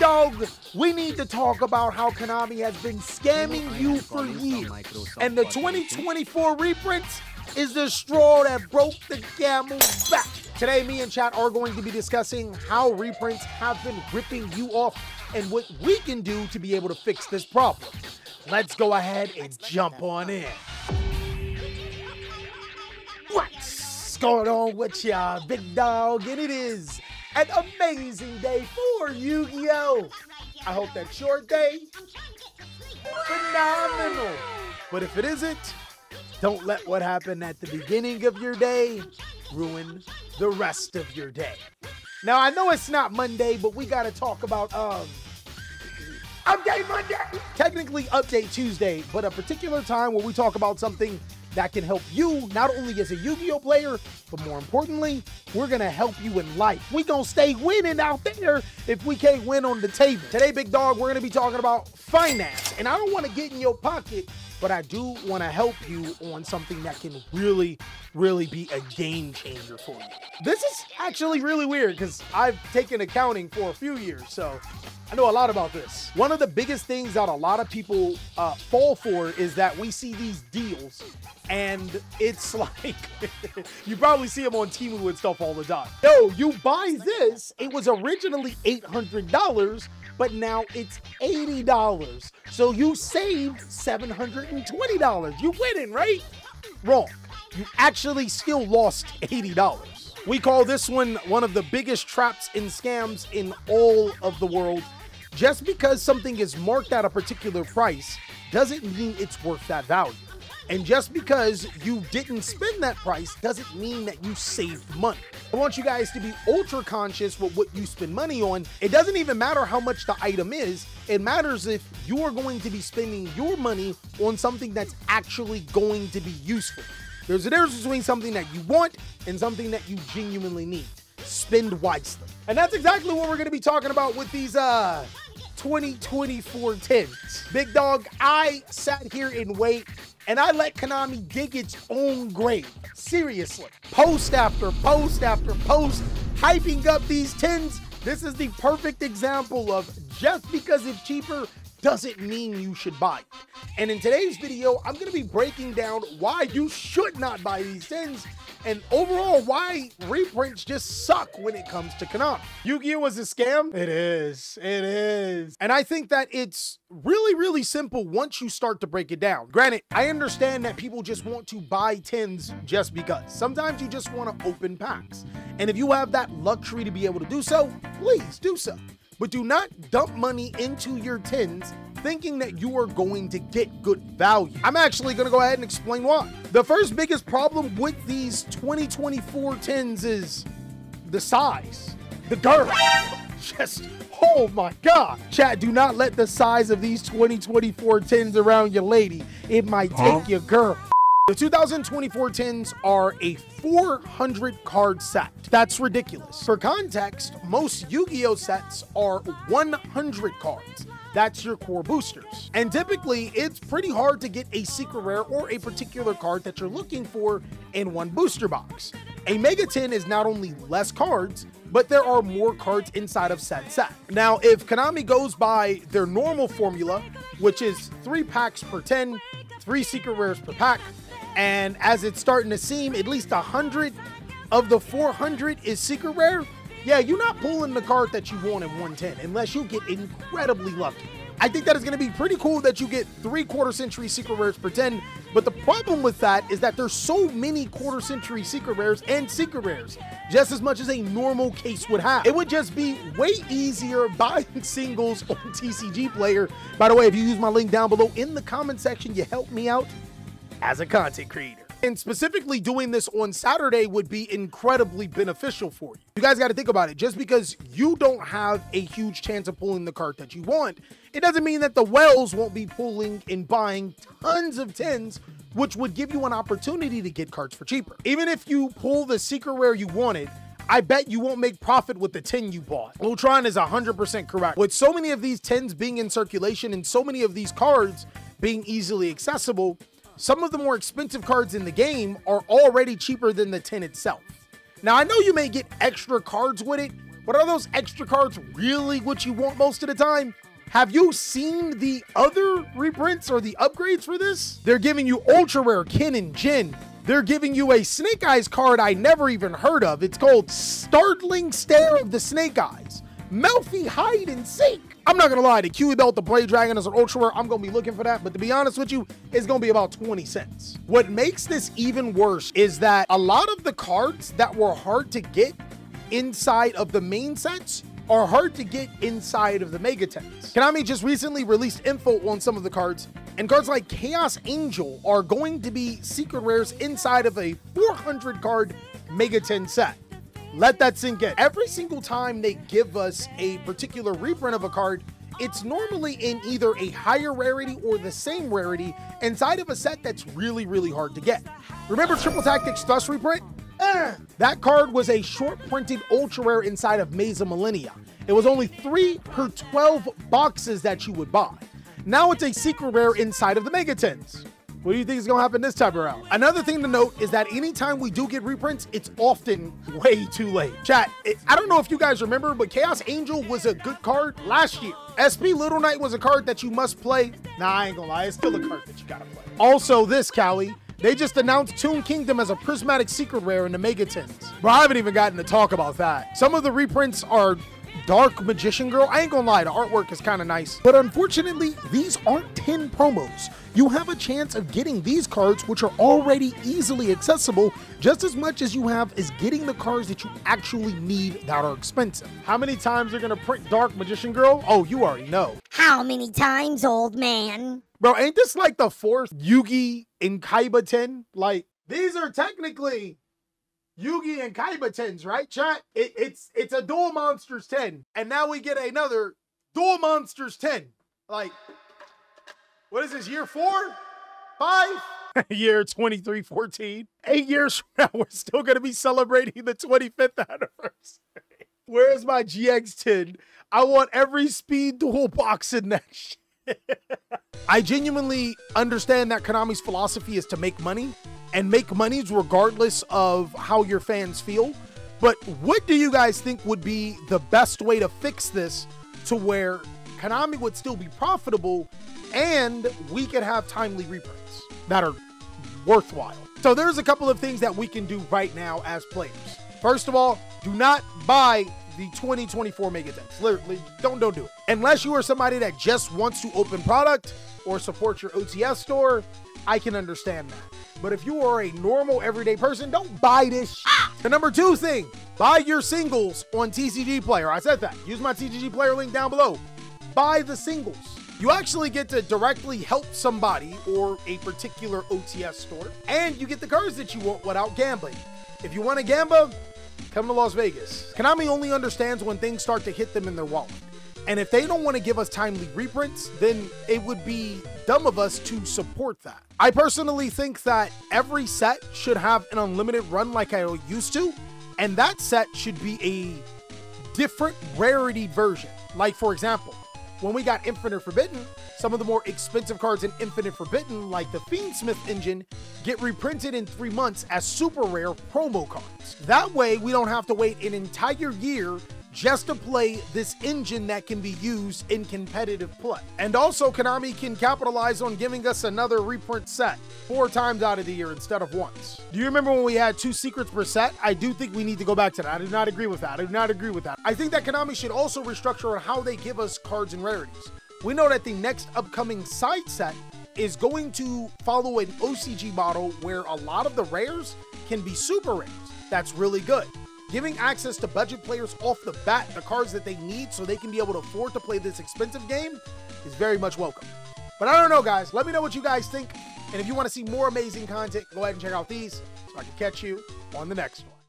dog, we need to talk about how Konami has been scamming you for years. And the 2024 reprints is the straw that broke the camel's back. Today, me and chat are going to be discussing how reprints have been ripping you off and what we can do to be able to fix this problem. Let's go ahead and jump on in. What's going on with ya, big dog? And it is an amazing day for Yu-Gi-Oh! I hope that's your day phenomenal. But if it isn't, don't let what happened at the beginning of your day ruin the rest of your day. Now, I know it's not Monday, but we got to talk about Update Monday. Technically Update Tuesday, but a particular time where we talk about something that can help you, not only as a Yu-Gi-Oh player, but more importantly, we're gonna help you in life. We gonna stay winning out there if we can't win on the table. Today, big dog, we're gonna be talking about finance. And I don't wanna get in your pocket, but I do wanna help you on something that can really be a game changer for you. This is actually really weird because I've taken accounting for a few years, so I know a lot about this. One of the biggest things that a lot of people fall for is that we see these deals and it's like, you probably see them on Temu and stuff all the time. Yo, you buy this, it was originally $800, but now it's $80. So you saved $720. You winning, right? Wrong. You actually still lost $80. We call this one of the biggest traps and scams in all of the world. Just because something is marked at a particular price doesn't mean it's worth that value. And just because you didn't spend that price doesn't mean that you saved money. I want you guys to be ultra conscious with what you spend money on. It doesn't even matter how much the item is. It matters if you're going to be spending your money on something that's actually going to be useful. There's a difference between something that you want and something that you genuinely need. Spend wisely. And that's exactly what we're going to be talking about with these 2024 tins. Big dog, I sat here and wait and I let Konami dig its own grave. Seriously. Post after post after post, hyping up these tins. This is the perfect example of just because it's cheaper doesn't mean you should buy it. And in today's video, I'm gonna be breaking down why you should not buy these tins and overall why reprints just suck when it comes to Konami. Yu-Gi-Oh! Was a scam? It is. It is. And I think that it's really simple once you start to break it down. Granted, I understand that people just want to buy tins just because. Sometimes you just want to open packs. And if you have that luxury to be able to do so, please do so. But do not dump money into your tins thinking that you are going to get good value. I'm actually going to go ahead and explain why. The first biggest problem with these 2024 tins is the size, the girth. Just, oh my God. Chat, do not let the size of these 2024 tins around your lady. It might take your girl. The 2024 tins are a 400 card set. That's ridiculous. For context, most Yu-Gi-Oh sets are 100 cards. That's your core boosters. And typically, it's pretty hard to get a secret rare or a particular card that you're looking for in one booster box. A Mega Tin is not only less cards, but there are more cards inside of said set. Now, if Konami goes by their normal formula, which is 3 packs per 10, 3 secret rares per pack, and as it's starting to seem, at least 100 of the 400 is secret rare, yeah, you're not pulling the card that you want in 110 unless you get incredibly lucky. I think that is going to be pretty cool that you get 3 quarter-century secret rares per 10, but the problem with that is that there's so many quarter-century secret rares and secret rares, just as much as a normal case would have. It would just be way easier buying singles on TCG Player. By the way, if you use my link down below in the comment section, you help me out as a content creator. And specifically doing this on Saturday would be incredibly beneficial for you. You guys got to think about it. Just because you don't have a huge chance of pulling the card that you want, it doesn't mean that the whales won't be pulling and buying tons of tins, which would give you an opportunity to get cards for cheaper. Even if you pull the secret rare you wanted, I bet you won't make profit with the 10 you bought. Ultron is 100% correct. With so many of these 10s being in circulation and so many of these cards being easily accessible, some of the more expensive cards in the game are already cheaper than the 10 itself. Now, I know you may get extra cards with it, But are those extra cards really what you want most of the time? Have you seen the other reprints or the upgrades for this? They're giving you ultra rare Kin and Jin. They're giving you a Snake Eyes card I never even heard of. It's called Startling Stare of the Snake Eyes. Melfi Hide and Seek. I'm not gonna lie, the Kiwi Belt, the Blade Dragon is an ultra rare. I'm gonna be looking for that, but to be honest with you, it's gonna be about 20 cents. What makes this even worse is that a lot of the cards that were hard to get inside of the main sets are hard to get inside of the Mega Tens. Konami just recently released info on some of the cards, and cards like Chaos Angel are going to be secret rares inside of a 400 card Mega Ten set. Let that sink in. Every single time they give us a particular reprint of a card, it's normally in either a higher rarity or the same rarity inside of a set that's really, really hard to get. Remember Triple Tactics Thrust reprint? That card was a short printed ultra rare inside of Maze of Millennia. It was only 3 per 12 boxes that you would buy. Now it's a secret rare inside of the Mega Tens. What do you think is gonna happen this time around? Another thing to note is that anytime we do get reprints, it's often way too late. Chat, I don't know if you guys remember, but Chaos Angel was a good card last year. SP Little Knight was a card that you must play. Nah, I ain't gonna lie, it's still a card that you gotta play. Also this, Callie, they just announced Toon Kingdom as a prismatic secret rare in the Mega Tens. Bro, I haven't even gotten to talk about that. Some of the reprints are Dark Magician Girl. I ain't gonna lie, the artwork is kind of nice. But unfortunately, these aren't 10 promos. You have a chance of getting these cards, which are already easily accessible, just as much as you have is getting the cards that you actually need that are expensive. How many times they're gonna print Dark Magician Girl? Oh, you already know. How many times, old man? Bro, ain't this like the 4th Yugi and Kaiba 10? Like, these are technically Yugi and Kaiba 10s, right, chat? It's a Duel Monsters 10. And now we get another Duel Monsters 10. Like, what is this, year 4? 5? Year 2314. 8 years from now, we're still going to be celebrating the 25th anniversary. Where's my GX 10? I want every speed duel box in that shit. I genuinely understand that Konami's philosophy is to make money, and make monies regardless of how your fans feel. But what do you guys think would be the best way to fix this to where Konami would still be profitable and we could have timely reprints that are worthwhile? So there's a couple of things that we can do right now as players. First of all, do not buy the 2024 Mega Tens. Literally, don't do it. Unless you are somebody that just wants to open product or support your OTS store, I can understand that. But if you are a normal everyday person, don't buy this shit. The number 2 thing, buy your singles on TCG Player. I said that. Use my TCG Player link down below. Buy the singles. You actually get to directly help somebody or a particular OTS store, and you get the cards that you want without gambling. If you want to gamble, come to Las Vegas. Konami only understands when things start to hit them in their wallet. And if they don't want to give us timely reprints, then it would be dumb of us to support that. I personally think that every set should have an unlimited run like I used to, and that set should be a different rarity version. Like, for example, when we got Infinite Forbidden, some of the more expensive cards in Infinite Forbidden, like the Fiendsmith engine, get reprinted in 3 months as super rare promo cards. That way, we don't have to wait an entire year just to play this engine that can be used in competitive play. And also, Konami can capitalize on giving us another reprint set 4 times out of the year instead of once. Do you remember when we had 2 secrets per set? I do think we need to go back to that. I do not agree with that. I do not agree with that. I think that Konami should also restructure on how they give us cards and rarities. We know that the next upcoming side set is going to follow an OCG model where a lot of the rares can be super rares. That's really good. Giving access to budget players off the bat the cards that they need so they can be able to afford to play this expensive game is very much welcome. But I don't know, guys. Let me know what you guys think. And if you want to see more amazing content, go ahead and check out these so I can catch you on the next one.